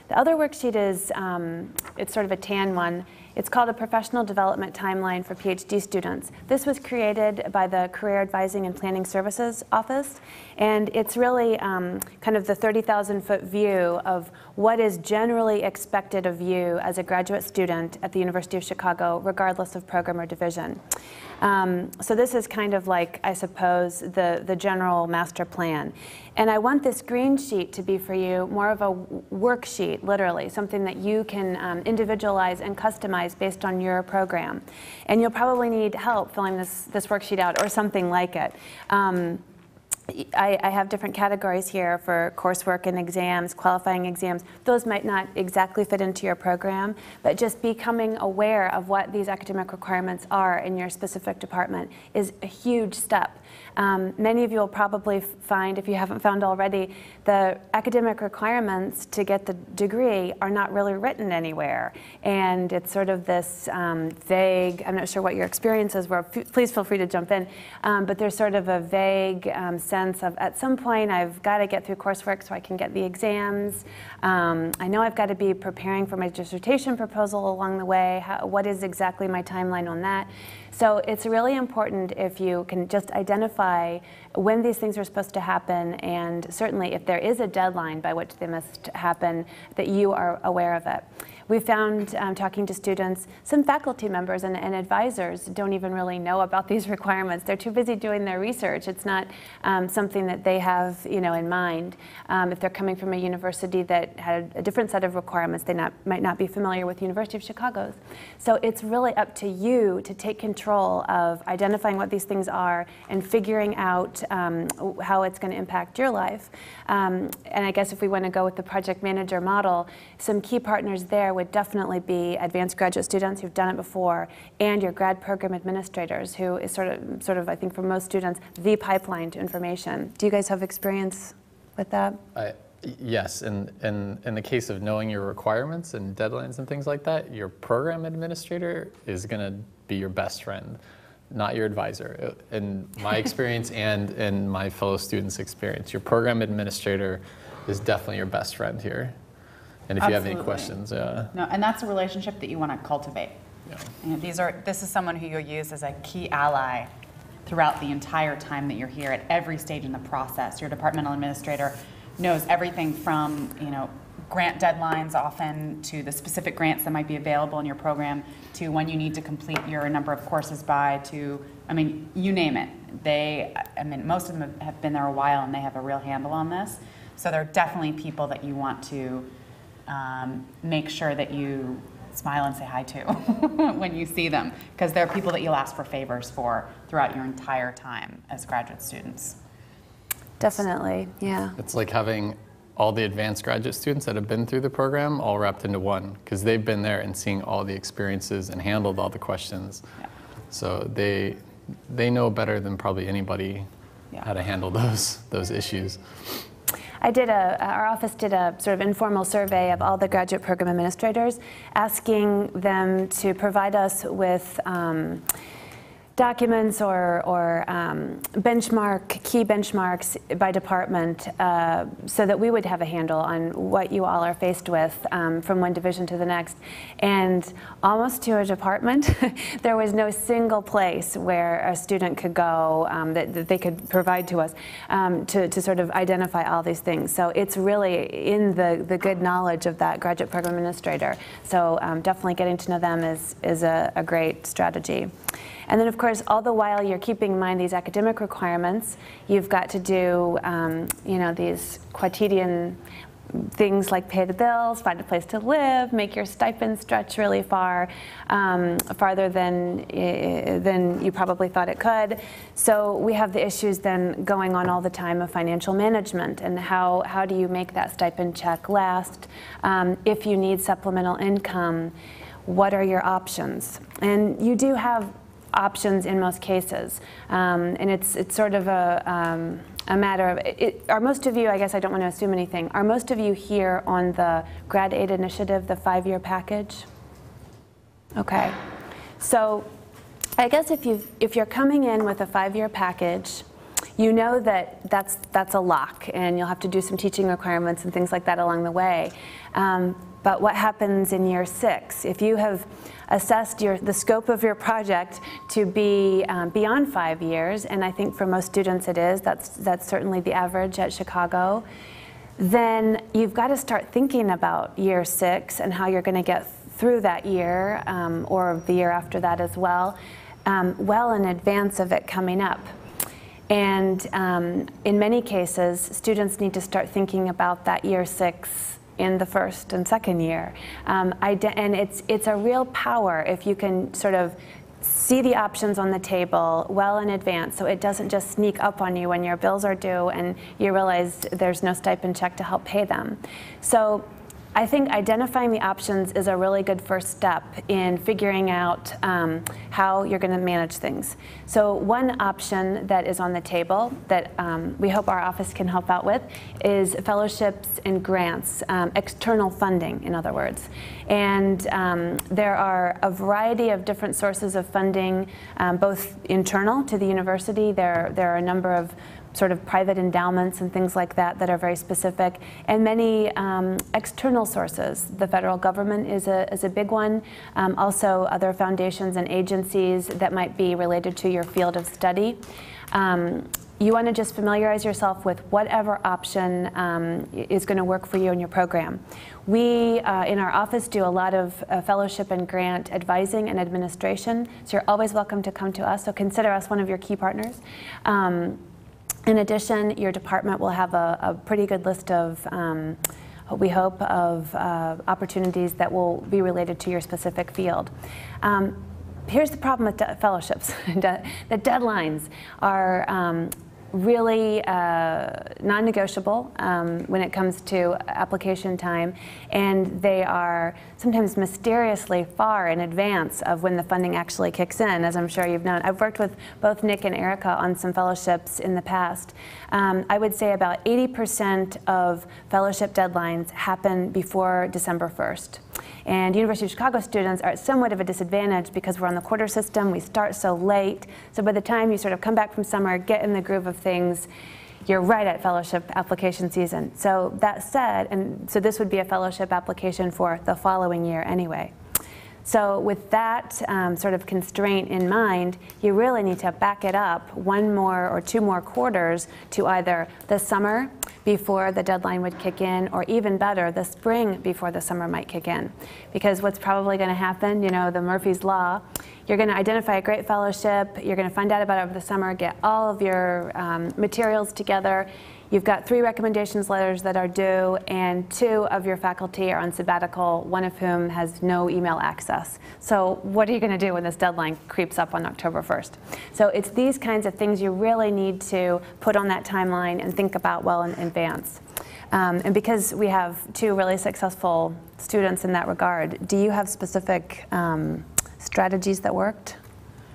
The other worksheet is, it's sort of a tan one. It's called a Professional Development Timeline for PhD Students. This was created by the Career Advising and Planning Services Office, and it's really kind of the 30,000-foot view of what is generally expected of you as a graduate student at the University of Chicago, regardless of program or division. So this is kind of like, I suppose, the general master plan. And I want this green sheet to be for you more of a worksheet, literally, something that you can individualize and customize based on your program. And you'll probably need help filling this worksheet out or something like it. I have different categories here for coursework and exams, qualifying exams. Those might not exactly fit into your program, but just becoming aware of what these academic requirements are in your specific department is a huge step. Many of you will probably find, if you haven't found already, the academic requirements to get the degree are not really written anywhere. And it's sort of this vague, I'm not sure what your experiences were, please feel free to jump in, but there's sort of a vague sense of, at some point, I've got to get through coursework so I can get the exams. I know I've got to be preparing for my dissertation proposal along the way. What is exactly my timeline on that? So it's really important if you can just identify when these things are supposed to happen, and certainly if there is a deadline by which they must happen, that you are aware of it. We found, talking to students, some faculty members and advisors don't even really know about these requirements. They're too busy doing their research. It's not something that they have, in mind. If they're coming from a university that had a different set of requirements, they might not be familiar with University of Chicago's. So it's really up to you to take control of identifying what these things are and figuring out how it's going to impact your life. And I guess if we want to go with the project manager model, some key partners there would definitely be advanced graduate students who've done it before, and your grad program administrators, who is sort of, I think for most students, the pipeline to information. Do you guys have experience with that? Yes, and in the case of knowing your requirements and deadlines and things like that, your program administrator is going to be your best friend, not your advisor. In my experience and in my fellow students' experience, your program administrator is definitely your best friend here. And if Absolutely. you have any questions, No, and that's a relationship that you want to cultivate. Yeah. This is someone who you'll use as a key ally throughout the entire time that you're here at every stage in the process. Your departmental administrator knows everything from, grant deadlines often to the specific grants that might be available in your program to when you need to complete your number of courses by to, you name it. Most of them have been there a while and they have a real handle on this. So they're definitely people that you want to make sure that you smile and say hi to when you see them, because they're people that you'll ask for favors for throughout your entire time as graduate students. Definitely, yeah. It's like having all the advanced graduate students that have been through the program all wrapped into one, because they've been there and seeing all the experiences and handled all the questions. Yeah. So they know better than probably anybody how to handle those issues. Our office did a sort of informal survey of all the graduate program administrators, asking them to provide us with documents or key benchmarks by department, so that we would have a handle on what you all are faced with from one division to the next. And almost to a department, there was no single place where a student could go that they could provide to us to sort of identify all these things. So it's really in the good knowledge of that graduate program administrator. So definitely getting to know them is a great strategy. And then, of course, all the while you're keeping in mind these academic requirements, you've got to do, these quotidian things like pay the bills, find a place to live, make your stipend stretch really far, farther than you probably thought it could. So we have the issues then going on all the time of financial management and how do you make that stipend check last? If you need supplemental income, what are your options? And you do have options in most cases, and it's sort of a matter of, are most of you, I guess I don't want to assume anything, are most of you here on the Grad Aid Initiative, the 5-year package? Okay, so I guess if you're coming in with a 5-year package, you know that that's a lock, and you'll have to do some teaching requirements and things like that along the way. But what happens in year 6? If you have assessed the scope of your project to be beyond 5 years, and I think for most students it is, that's certainly the average at Chicago, then you've got to start thinking about year 6 and how you're going to get through that year, or the year after that as well, well in advance of it coming up. And in many cases, students need to start thinking about that year 6 in the first and second year. And it's a real power if you can sort of see the options on the table well in advance, so it doesn't just sneak up on you when your bills are due and you realize there's no stipend check to help pay them. So I think identifying the options is a really good first step in figuring out how you're going to manage things. So one option that is on the table that we hope our office can help out with is fellowships and grants, external funding, in other words. And there are a variety of different sources of funding, both internal to the university. There are a number of sort of private endowments and things like that that are very specific, and many external sources. The federal government is a big one. Also other foundations and agencies that might be related to your field of study. You want to just familiarize yourself with whatever option is going to work for you in your program. We, in our office, do a lot of fellowship and grant advising and administration, so you're always welcome to come to us, so consider us one of your key partners. In addition, your department will have a pretty good list of, we hope, of opportunities that will be related to your specific field. Here's the problem with fellowships. The deadlines are really non-negotiable when it comes to application time, and they are sometimes mysteriously far in advance of when the funding actually kicks in, as I'm sure you've known. I've worked with both Nick and Erica on some fellowships in the past. I would say about 80% of fellowship deadlines happen before December 1st. And University of Chicago students are at somewhat of a disadvantage because we're on the quarter system, we start so late. So by the time you sort of come back from summer, get in the groove of things, you're right at fellowship application season. So that said, and so this would be a fellowship application for the following year anyway. So with that sort of constraint in mind, you really need to back it up 1 more or 2 more quarters to either the summer before the deadline would kick in, or even better, the spring before the summer might kick in. Because what's probably going to happen, you know, the Murphy's Law, you're going to identify a great fellowship, you're going to find out about it over the summer, get all of your materials together. You've got 3 recommendations letters that are due, and 2 of your faculty are on sabbatical, one of whom has no email access. So what are you going to do when this deadline creeps up on October 1st? So it's these kinds of things you really need to put on that timeline and think about well in advance. And because we have 2 really successful students in that regard, do you have specific strategies that worked?